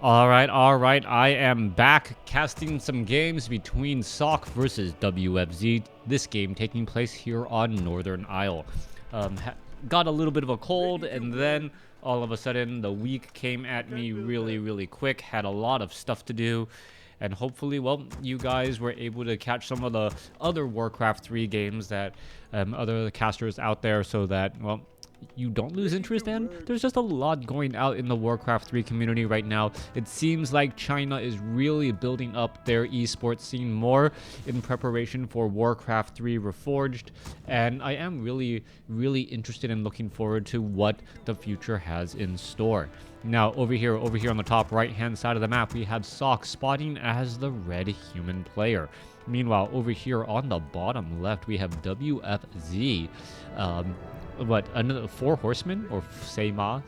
All right. I am back casting some games between SOC versus WFZ. This game taking place here on Northern Isle. Got a little bit of a cold, and then all of a sudden the week came at me really quick. Had a lot of stuff to do. And hopefully, well, you guys were able to catch some of the other WarCraft 3 games that other casters out there so that, well, you don't lose interest in. There's just a lot going out in the WarCraft 3 community right now. It seems like China is really building up their esports scene more in preparation for WarCraft 3 Reforged, and I am really interested in looking forward to what the future has in store. Now, over here on the top right-hand side of the map, we have Sock spotting as the red human player. Meanwhile, over here on the bottom left, we have WFZ. Another 4 horsemen or Seima,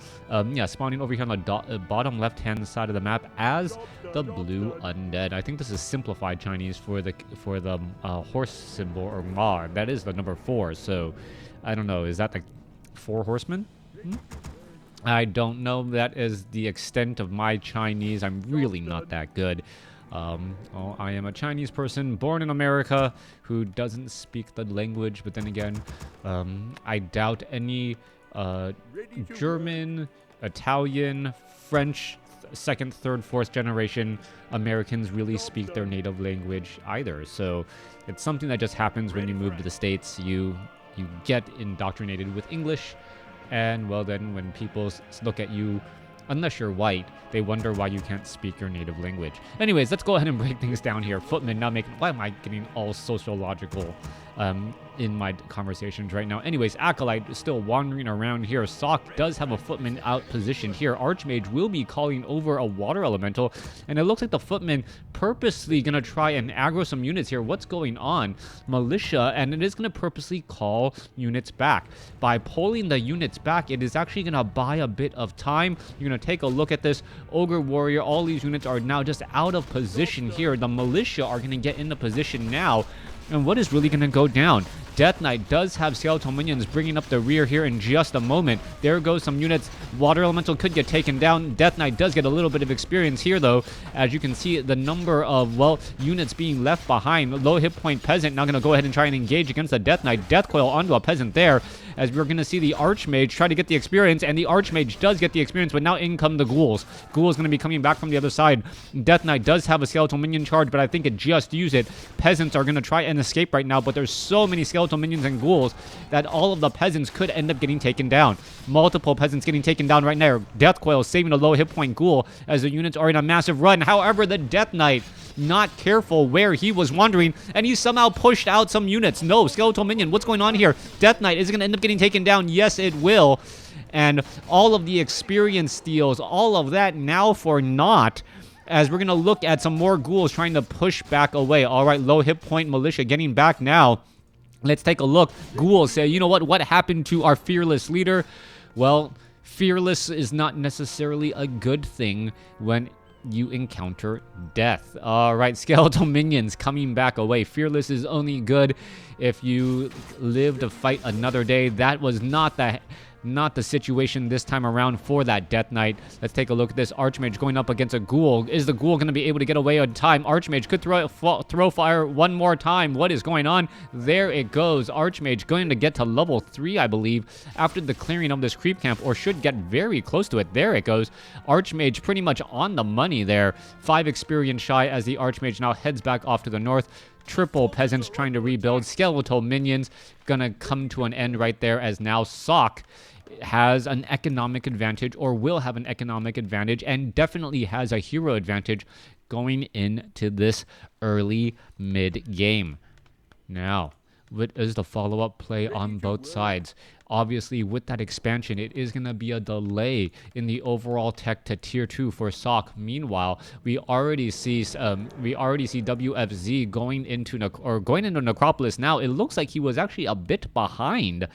spawning over here on the bottom left-hand side of the map as the blue undead. I think this is simplified Chinese for the horse symbol or ma. That is the number 4. So I don't know. Is that the 4 horsemen? I don't know. That is the extent of my Chinese. I'm really not that good. I am a Chinese person born in America who doesn't speak the language, but then again, I doubt any German, Italian, French, second, third, fourth generation Americans really speak their native language either. So it's something that just happens when you move to the States. You get indoctrinated with English, and well, then when people look at you, unless you're white, they wonder why you can't speak your native language. Anyways, let's go ahead and break things down here. Footman now making... Why am I getting all sociological in my conversations right now? Anyways, Acolyte is still wandering around here. Sock does have a Footman out positioned here. Archmage will be calling over a Water Elemental, and it looks like the Footman purposely going to try and aggro some units here. What's going on? Militia, and it is going to purposely call units back. By pulling the units back, it is actually going to buy a bit of time. You're going to take a look at this. Ogre Warrior, all these units are now just out of position here. The Militia are going to get into position now. And what is really going to go down? Death Knight does have skeletal minions bringing up the rear here in just a moment. There goes some units. Water Elemental could get taken down. Death Knight does get a little bit of experience here, though. As you can see, the number of, well, units being left behind. Low hit point Peasant now going to go ahead and try and engage against the Death Knight. Death Coil onto a Peasant there. As we're going to see the Archmage try to get the experience, and the Archmage does get the experience, but now in come the Ghouls. Ghouls going to be coming back from the other side. Death Knight does have a skeletal minion charge, but I think it just used it. Peasants are going to try and escape right now, but there's so many skeletal minions and Ghouls that all of the Peasants could end up getting taken down. Multiple Peasants getting taken down right now. Death Coil saving a low hit point Ghoul as the units are in a massive run. However, the Death Knight not careful where he was wandering, and he somehow pushed out some units. No, skeletal minion, what's going on here? Death Knight is going to end up getting taken down. Yes, it will. And all of the experience steals, all of that now for naught, as we're going to look at some more Ghouls trying to push back away. All right, low hit point Militia getting back now. Let's take a look. Ghouls say, you know what happened to our fearless leader? Well, fearless is not necessarily a good thing when you encounter death. All right, skeletal minions coming back away. Fearless is only good if you live to fight another day. That was not the situation this time around for that Death Knight. Let's take a look at this Archmage going up against a Ghoul. Is the Ghoul going to be able to get away on time? Archmage could throw fire one more time. What is going on? There it goes. Archmage going to get to level 3, I believe, after the clearing of this creep camp, or should get very close to it. There it goes. Archmage pretty much on the money there. 5 experience shy as the Archmage now heads back off to the north. Triple Peasants trying to rebuild. Skeletal minions gonna come to an end right there, as now Sock has an economic advantage, or will have an economic advantage, and definitely has a hero advantage going into this early mid game. Now, what is the follow-up play on both sides? Obviously, with that expansion, it is going to be a delay in the overall tech to tier 2 for SOC. Meanwhile, we already see WFZ going into Necropolis now. It looks like he was actually a bit behind.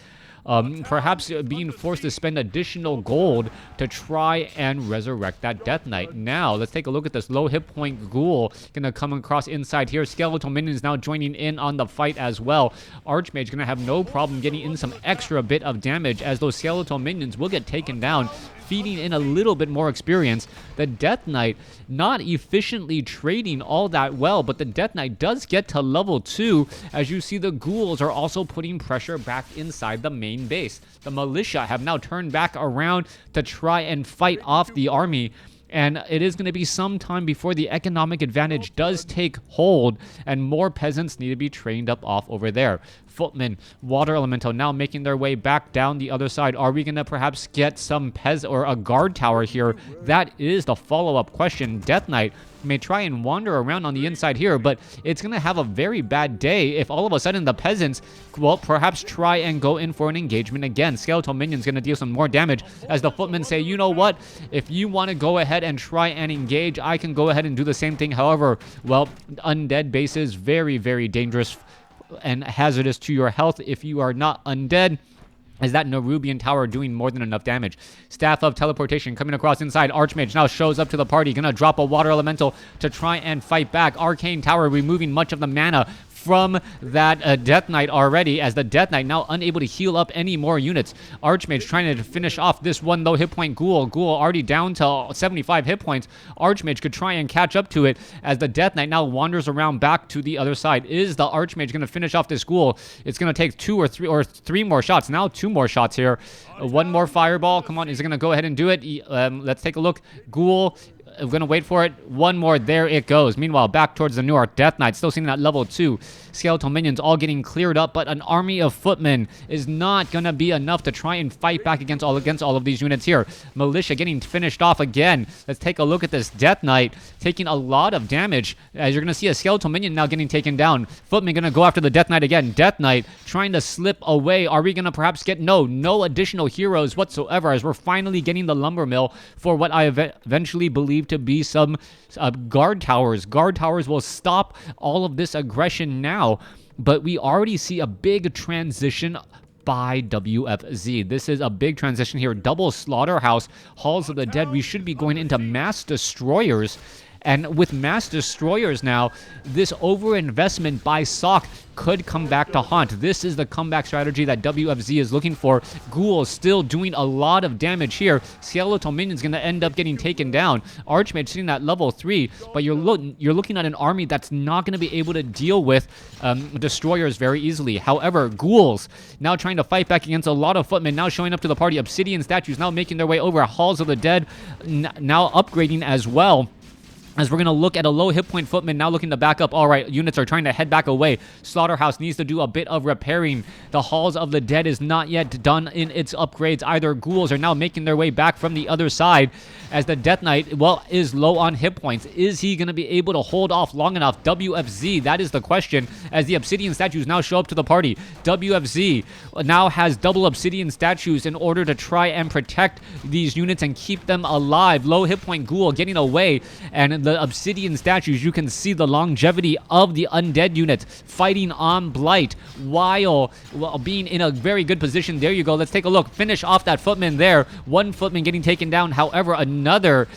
Perhaps being forced to spend additional gold to try and resurrect that Death Knight. Now, let's take a look at this low hit point Ghoul. Gonna come across inside here. Skeletal minions now joining in on the fight as well. Archmage gonna have no problem getting in some extra bit of damage, as those skeletal minions will get taken down. feeding in a little bit more experience. The Death Knight not efficiently trading all that well, but the Death Knight does get to level 2. As you see, the ghouls are also putting pressure back inside the main base. The militia have now turned back around to try and fight off the army. And it is going to be some time before the economic advantage does take hold and more peasants need to be trained up off over there. Footmen, Water Elemental now making their way back down the other side. Are we going to perhaps get some or a guard tower here? That is the follow-up question. Death Knight may try and wander around on the inside here, but it's going to have a very bad day if all of a sudden the peasants, well, perhaps try and go in for an engagement again. Skeletal Minion's going to deal some more damage as the footmen say, you know what, if you want to go ahead and try and engage, I can go ahead and do the same thing. However, well, undead bases, very, very dangerous and hazardous to your health if you are not undead. Is that Nerubian Tower doing more than enough damage? Staff of Teleportation coming across inside. Archmage now shows up to the party. Gonna drop a Water Elemental to try and fight back. Arcane Tower removing much of the mana from that Death Knight already, as the Death Knight now unable to heal up any more units. Archmage trying to finish off this one low hit point Ghoul. Ghoul already down to 75 hit points. Archmage could try and catch up to it as the Death Knight now wanders around back to the other side. Is the Archmage going to finish off this Ghoul? It's going to take three more shots. Now 2 more shots here. One more Fireball. Come on, is it going to go ahead and do it? Let's take a look. Ghoul. We're going to wait for it. One more. There it goes. Meanwhile, back towards the Newark. Death Knight still seeing that level 2. Skeletal Minions all getting cleared up, but an army of footmen is not going to be enough to try and fight back against all of these units here. Militia getting finished off again. Let's take a look at this Death Knight taking a lot of damage, as you're going to see a Skeletal Minion now getting taken down. Footmen going to go after the Death Knight again. Death Knight trying to slip away. Are we going to perhaps get no additional heroes whatsoever, as we're finally getting the Lumber Mill for what I eventually believe to be some guard towers. Guard towers will stop all of this aggression now, but we already see a big transition by WFZ. This is a big transition here. Double Slaughterhouse, Halls of the Dead. We should be going into Mass Destroyers. And with Mass Destroyers now, this overinvestment by Sock could come back to haunt. This is the comeback strategy that WFZ is looking for. Ghoul still doing a lot of damage here. Skeletal Minion's going to end up getting taken down. Archmage sitting at level 3, but you're looking at an army that's not going to be able to deal with Destroyers very easily. However, Ghouls now trying to fight back against a lot of footmen, now showing up to the party. Obsidian statues now making their way over. Halls of the Dead now upgrading as well. As we're going to look at a low hit point footman now looking to back up. All right, units are trying to head back away. Slaughterhouse needs to do a bit of repairing. The Halls of the Dead is not yet done in its upgrades either. Ghouls are now making their way back from the other side as the Death Knight, well, is low on hit points. Is he going to be able to hold off long enough? WFZ, that is the question, as the Obsidian statues now show up to the party. WFZ now has double Obsidian statues in order to try and protect these units and keep them alive. Low hit point Ghoul getting away, and the Obsidian statues, you can see the longevity of the undead units fighting on Blight while being in a very good position. There you go. Let's take a look. Finish off that footman there. One footman getting taken down. However, another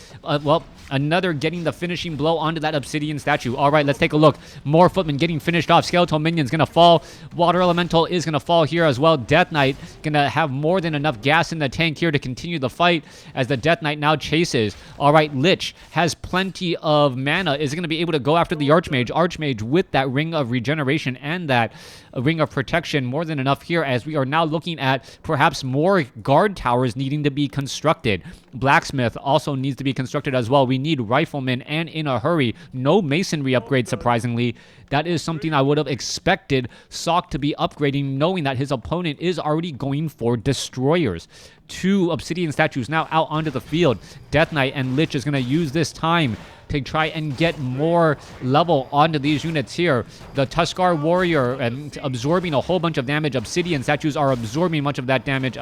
getting the finishing blow onto that Obsidian statue. All right, let's take a look. More footmen getting finished off. Skeletal Minion's going to fall. Water Elemental is going to fall here as well. Death Knight going to have more than enough gas in the tank here to continue the fight as the Death Knight now chases. All right, Lich has plenty of mana. Is going to be able to go after the Archmage. Archmage with that Ring of Regeneration and that Ring of Protection, more than enough here, as we are now looking at perhaps more guard towers needing to be constructed. Blacksmith also needs to be constructed as well. We need riflemen, and in a hurry. No masonry upgrade, surprisingly. That is something I would have expected Sock to be upgrading, knowing that his opponent is already going for destroyers. 2 Obsidian statues now out onto the field. Death Knight and Lich is going to use this time to try and get more level onto these units here. The Tuskar Warrior absorbing a whole bunch of damage. Obsidian statues are absorbing much of that damage.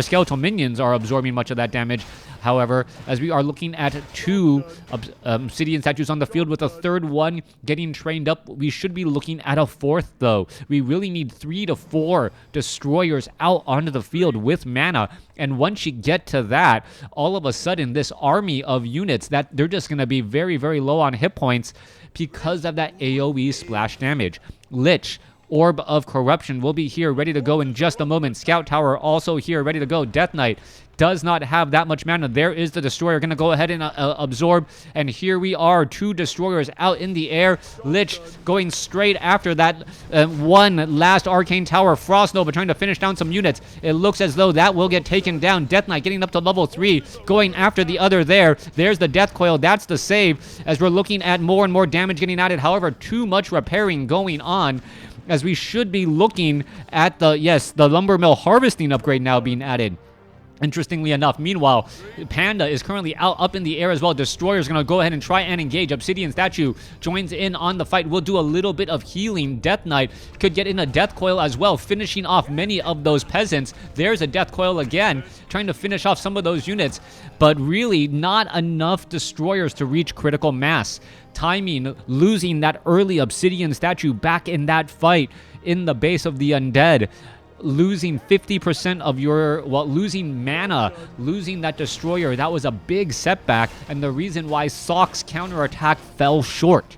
Skeletal Minions are absorbing much of that damage. However, as we are looking at 2 Obsidian statues on the field with a third one getting trained up, we should be looking at a 4th, though. We really need 3 to 4 destroyers out onto the field with mana. And once you get to that, all of a sudden, this army of units, that they're just going to be very, very low on hit points because of that AoE splash damage. Lich Orb of Corruption will be here, ready to go in just a moment. Scout Tower also here, ready to go. Death Knight does not have that much mana. There is the Destroyer, going to go ahead and absorb. And here we are, 2 Destroyers out in the air. Lich going straight after that one last Arcane Tower. Frost Nova trying to finish down some units. It looks as though that will get taken down. Death Knight getting up to level 3, going after the other there. There's the Death Coil. That's the save, as we're looking at more and more damage getting added. However, too much repairing going on, as we should be looking at the Lumber Mill harvesting upgrade now being added. Interestingly enough, meanwhile, Panda is currently out up in the air as well. Destroyer is going to go ahead and try and engage. Obsidian Statue joins in on the fight. We'll do a little bit of healing. Death Knight could get in a Death Coil as well, finishing off many of those peasants. There's a Death Coil again, trying to finish off some of those units, but really not enough Destroyers to reach critical mass. Timing, losing that early Obsidian Statue back in that fight in the base of the Undead. Losing 50% of your, losing mana, losing that Destroyer, that was a big setback, and the reason why Sock's counterattack fell short.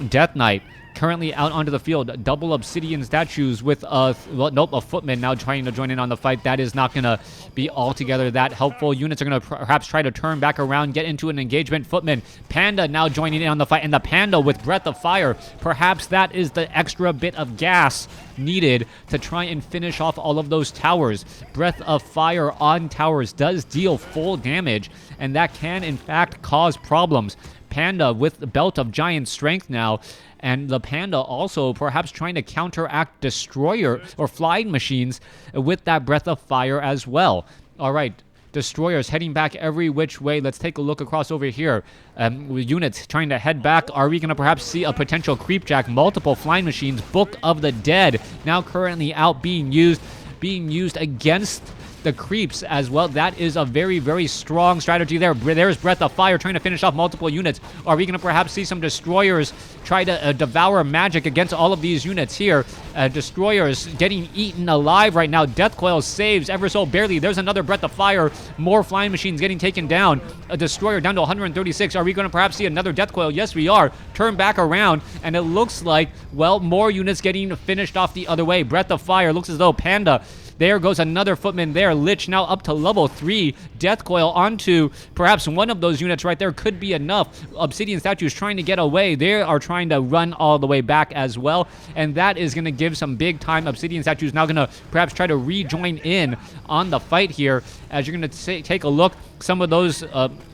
Death Knight currently out onto the field. Double Obsidian Statues with a Footman now trying to join in on the fight. That is not going to be altogether that helpful. Units are going to perhaps try to turn back around, get into an engagement. Footman, Panda now joining in on the fight, and the Panda with Breath of Fire. Perhaps that is the extra bit of gas needed to try and finish off all of those towers. Breath of Fire on towers does deal full damage, and that can in fact cause problems. Panda with the Belt of Giant Strength now, and the Panda also perhaps trying to counteract Destroyer or flying machines with that Breath of Fire as well. All right, Destroyers heading back every which way. Let's take a look across over here. With units trying to head back. Are we going to perhaps see a potential creepjack? Multiple flying machines. Book of the Dead now currently out being used against the creeps as well. That is a very, very strong strategy there. There's Breath of Fire trying to finish off multiple units. Are we going to perhaps see some Destroyers try to devour magic against all of these units here? Destroyers getting eaten alive right now. Death Coil saves ever so barely. There's another Breath of Fire. More flying machines getting taken down. A Destroyer down to 136. Are we going to perhaps see another Death Coil? Yes, we are. Turn back around, and it looks like, well, more units getting finished off the other way. Breath of Fire looks as though Panda. There goes another Footman there. Lich now up to level 3. Death Coil onto perhaps one of those units right there could be enough. Obsidian Statues trying to get away. They are trying to run all the way back as well. And that is going to give some big time. Obsidian Statues now going to perhaps try to rejoin in on the fight here. As you're going to take a look, some of those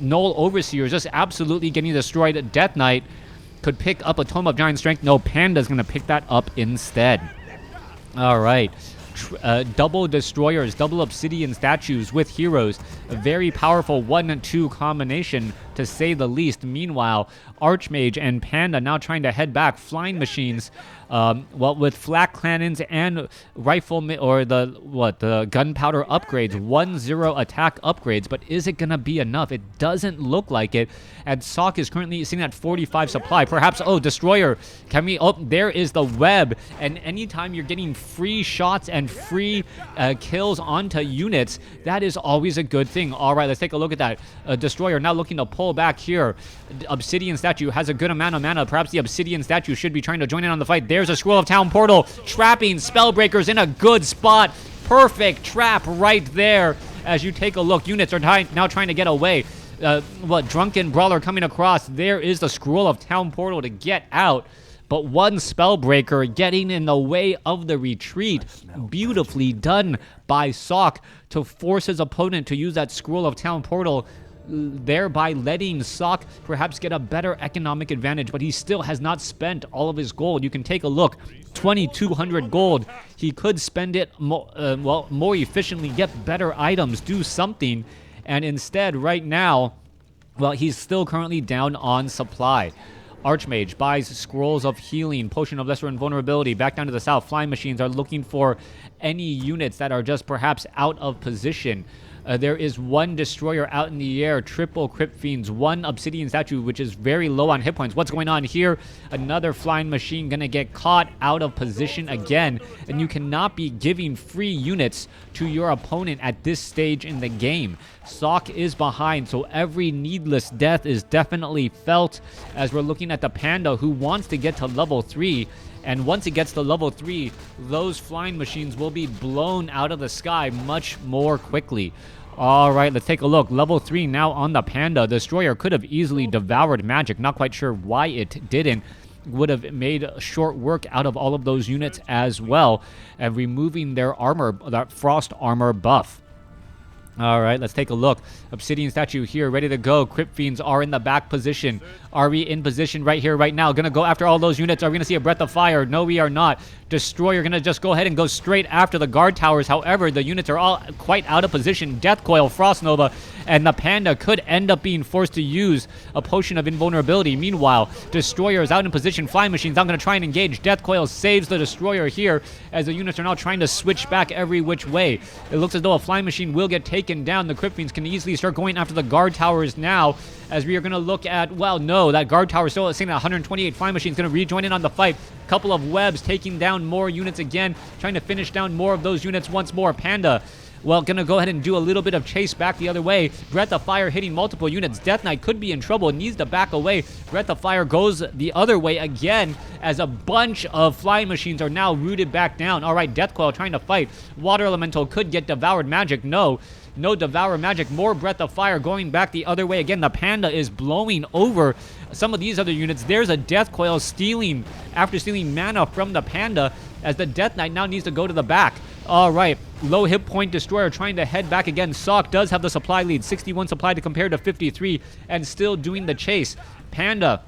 Null Overseers just absolutely getting destroyed. Death Knight could pick up a Tome of Giant Strength. No, Panda's going to pick that up instead. All right. Double Destroyers, double Obsidian Statues with Heroes. A very powerful 1-2 combination, to say the least. Meanwhile, Archmage and Panda now trying to head back. Flying machines, with flak cannons and rifle or the gunpowder upgrades, 1-0 attack upgrades. But is it gonna be enough? It doesn't look like it. And Sock is currently sitting at 45 supply. Perhaps, Destroyer. Can we? There is the web. And anytime you're getting free shots and free kills onto units, that is always a good thing. All right, let's take a look at that. Destroyer now looking to pull back here. Obsidian Statue has a good amount of mana. Perhaps the Obsidian Statue should be trying to join in on the fight. There's a Scroll of Town Portal, trapping Spellbreakers in a good spot. Perfect trap right there. As you take a look, units are now trying to get away. Drunken Brawler coming across. There is the Scroll of Town Portal to get out. But one Spellbreaker getting in the way of the retreat. Beautifully done by Sock to force his opponent to use that Scroll of Town Portal, thereby letting Sock perhaps get a better economic advantage. But he still has not spent all of his gold. You can take a look. 2,200 gold. He could spend it more efficiently, get better items, do something. And instead, right now, he's still currently down on supply. Archmage buys Scrolls of Healing, Potion of Lesser Invulnerability. Back down to the south, flying machines are looking for any units that are just perhaps out of position. There is one Destroyer out in the air, triple Crypt Fiends, one Obsidian Statue, which is very low on hit points. What's going on here? Another flying machine gonna get caught out of position again, and you cannot be giving free units to your opponent at this stage in the game. Sock is behind, so every needless death is definitely felt, as we're looking at the Panda, who wants to get to level 3. And once it gets to level 3, those flying machines will be blown out of the sky much more quickly. All right, let's take a look. Level 3 now on the Panda. Destroyer could have easily devoured magic. Not quite sure why it didn't. Would have made short work out of all of those units as well, and removing their armor, that frost armor buff. All right, let's take a look. Obsidian statue here, ready to go. Crypt Fiends are in the back position. Are we in position right here, right now? Gonna go after all those units. Are we gonna see a Breath of Fire? No, we are not. Destroyer gonna just go ahead and go straight after the guard towers. However, the units are all quite out of position. Death Coil, Frost Nova, and the Panda could end up being forced to use a potion of invulnerability. Meanwhile, Destroyer is out in position. Flying Machines not gonna try and engage. Death Coil saves the Destroyer here as the units are now trying to switch back every which way. It looks as though a Flying Machine will get taken down. The Crypt Fiends can easily start going after the guard towers now, as we are going to look at, well, no, that guard tower is still sitting at 128. Flying Machine is going to rejoin in on the fight. Couple of webs taking down more units again, trying to finish down more of those units once more. Panda, well, going to go ahead and do a little bit of chase back the other way. Breath of Fire hitting multiple units. Death Knight could be in trouble, needs to back away. Breath of Fire goes the other way again, as a bunch of Flying Machines are now rooted back down. All right, Death Coil trying to fight. Water Elemental could get devoured magic. No Devour Magic. More Breath of Fire going back the other way. Again, the Panda is blowing over some of these other units. There's a Death Coil after stealing mana from the Panda, as the Death Knight now needs to go to the back. All right, low hit point Destroyer trying to head back again. Sock does have the supply lead. 61 supply to compare to 53, and still doing the chase. Panda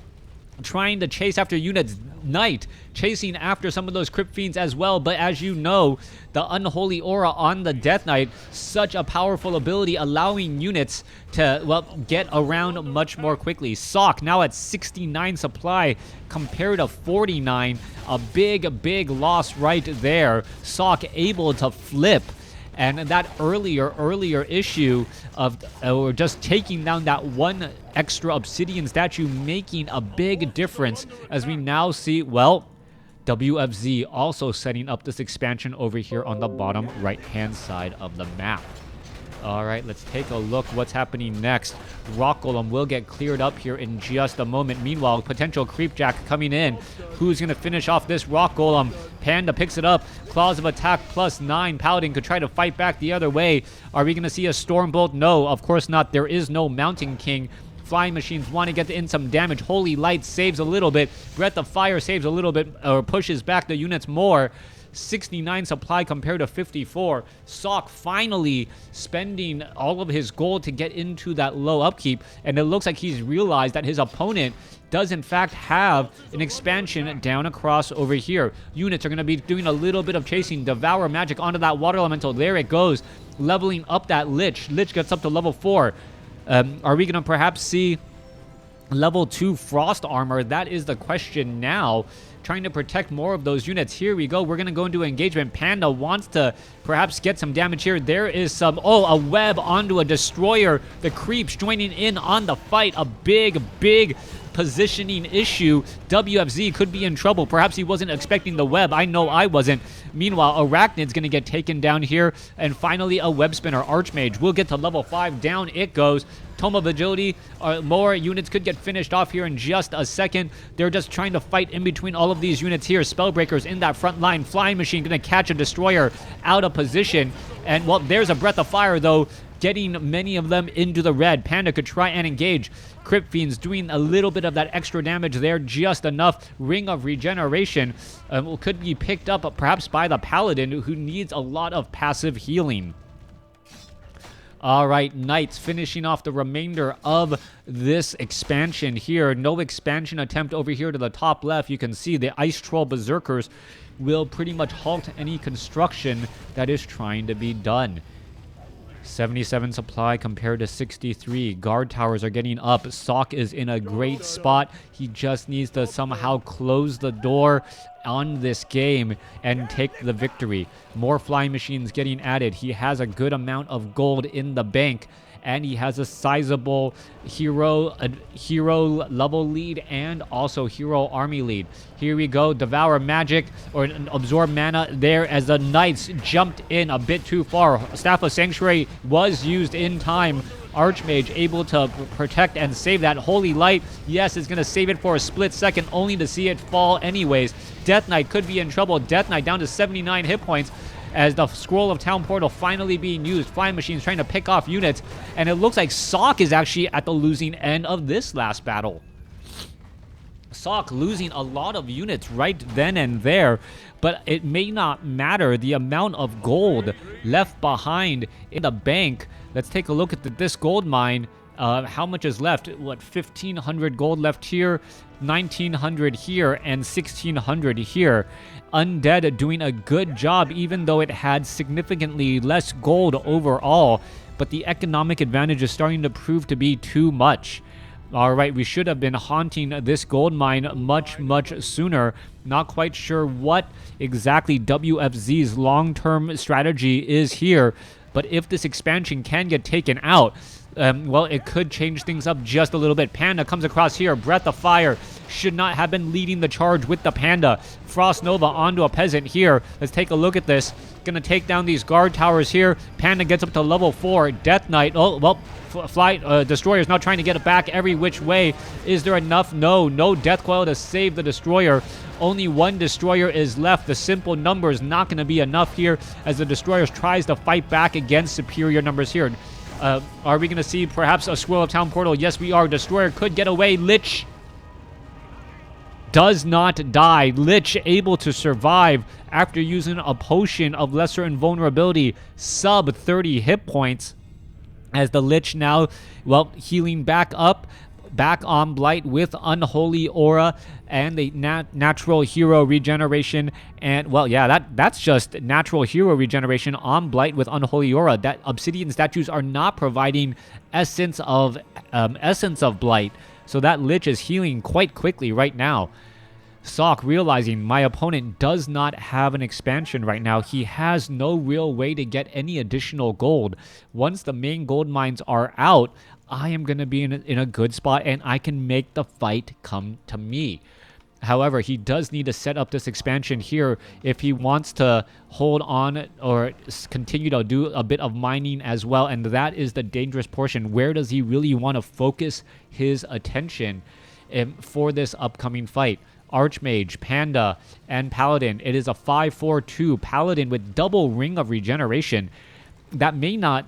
trying to chase after units. Knight chasing after some of those Crypt Fiends as well, but as you know, the Unholy Aura on the Death Knight, such a powerful ability, allowing units to, well, get around much more quickly. Sock now at 69 supply compared to 49. A big loss right there. Sock able to flip. And that earlier issue of just taking down that one extra obsidian statue, making a big difference, as we now see, well, WFZ also setting up this expansion over here on the bottom right-hand side of the map. All right, let's take a look what's happening next. Rock Golem will get cleared up here in just a moment. Meanwhile, potential Creepjack coming in. Who's going to finish off this Rock Golem? Panda picks it up. Claws of Attack +9. Paladin could try to fight back the other way. Are we going to see a Stormbolt? No, of course not. There is no Mountain King. Flying Machines want to get in some damage. Holy Light saves a little bit. Breath of Fire saves a little bit, or pushes back the units more. 69 supply compared to 54. Sock finally spending all of his gold to get into that low upkeep, and it looks like he's realized that his opponent does in fact have an expansion down across over here. Units are going to be doing a little bit of chasing. Devour Magic onto that Water Elemental. There it goes, leveling up that Lich. Lich gets up to level 4. Are we going to perhaps see level 2 Frost Armor? That is the question now. Trying to protect more of those units. Here we go. We're going to go into engagement. Panda wants to perhaps get some damage here. There is some, a web onto a Destroyer. The creeps joining in on the fight. A big positioning issue. WFZ could be in trouble. Perhaps he wasn't expecting the web. I know I wasn't. Meanwhile, Arachnid's going to get taken down here. And finally, a Web Spinner. Archmage will get to level 5. Down it goes. Tome of Agility. More units could get finished off here in just a second. They're just trying to fight in between all of these units here. Spellbreakers in that front line. Flying Machine going to catch a Destroyer out of position. And, well, there's a Breath of Fire, though, getting many of them into the red. Panda could try and engage. Crypt Fiends doing a little bit of that extra damage there, just enough. Ring of Regeneration could be picked up perhaps by the Paladin, who needs a lot of passive healing. All right, Knights finishing off the remainder of this expansion here. No expansion attempt over here to the top left. You can see the Ice Troll Berserkers will pretty much halt any construction that is trying to be done. 77 supply compared to 63. Guard towers are getting up. Sock is in a great spot. He just needs to somehow close the door on this game and take the victory. More Flying Machines getting added. He has a good amount of gold in the bank, and he has a sizable hero level lead and also hero army lead. Here we go. Devour Magic, or Absorb Mana there, as the Knights jumped in a bit too far. Staff of Sanctuary was used in time Archmage able to protect and save that Holy Light. Yes, it's going to save it for a split second, only to see it fall anyways. Death Knight could be in trouble. Death Knight down to 79 hit points as the Scroll of Town Portal finally being used. Flying Machines trying to pick off units, and it looks like Sok is actually at the losing end of this last battle. Sok losing a lot of units right then and there, but it may not matter. The amount of gold left behind in the bank. Let's take a look at this gold mine. How much is left? What, 1,500 gold left here, 1,900 here, and 1,600 here. Undead doing a good job, even though it had significantly less gold overall, but the economic advantage is starting to prove to be too much. All right, we should have been haunting this gold mine much sooner. Not quite sure what exactly WFZ's long-term strategy is here, but if this expansion can get taken out, well, it could change things up just a little bit. Panda comes across here. Breath of Fire should not have been leading the charge with the Panda. Frost Nova onto a Peasant here. Let's take a look at this. Gonna take down these guard towers here. Panda gets up to level 4. Death Knight. Oh, well, Destroyer's now trying to get it back every which way. Is there enough? No Death Coil to save the Destroyer. Only one Destroyer is left. The simple number is not going to be enough here as the Destroyer tries to fight back against superior numbers here. Are we going to see perhaps a Scroll of Town Portal? Yes, we are. Destroyer could get away. Lich does not die. Lich able to survive after using a potion of lesser invulnerability, sub 30 hit points, as the Lich now, well, healing back up, back on Blight with Unholy Aura and the natural hero regeneration. And, well, yeah, that's just natural hero regeneration on Blight with Unholy Aura. That Obsidian statues are not providing essence of Blight, so that Lich is healing quite quickly right now. Sok realizing my opponent does not have an expansion right now. He has no real way to get any additional gold. Once the main gold mines are out, I am going to be in a good spot and I can make the fight come to me. However, he does need to set up this expansion here if he wants to hold on or continue to do a bit of mining as well. And that is the dangerous portion. Where does he really want to focus his attention for this upcoming fight? Archmage, Panda, and Paladin. It is a 5-4-2 Paladin with double Ring of Regeneration. That may not...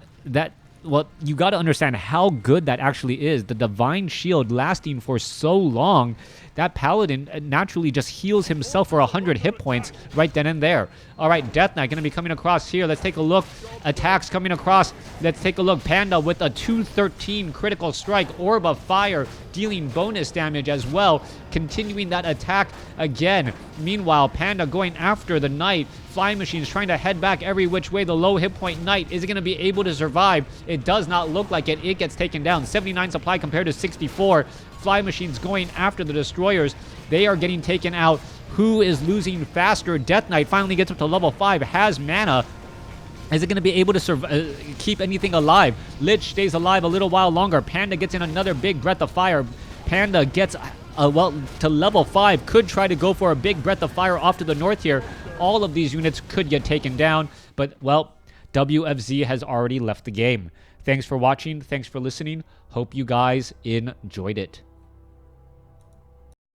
Well, you got to understand how good that actually is. The Divine Shield lasting for so long, that Paladin naturally just heals himself for 100 hit points right then and there. All right, Death Knight going to be coming across here. Let's take a look. Attacks coming across. Let's take a look. Panda with a 213 critical strike. Orb of Fire dealing bonus damage as well. Continuing that attack again. Meanwhile, Panda going after the Knight. Flying Machines trying to head back every which way. The low hit point Knight. Is it going to be able to survive? It does not look like it. It gets taken down. 79 supply compared to 64. Flying Machines going after the Destroyers. They are getting taken out. Who is losing faster? Death Knight finally gets up to level 5. Has mana. Is it going to be able to keep anything alive? Lich stays alive a little while longer. Panda gets in another big Breath of Fire. Panda gets, well, to level 5. Could try to go for a big Breath of Fire off to the north here. All of these units could get taken down. But, well, WFZ has already left the game. Thanks for watching. Thanks for listening. Hope you guys enjoyed it.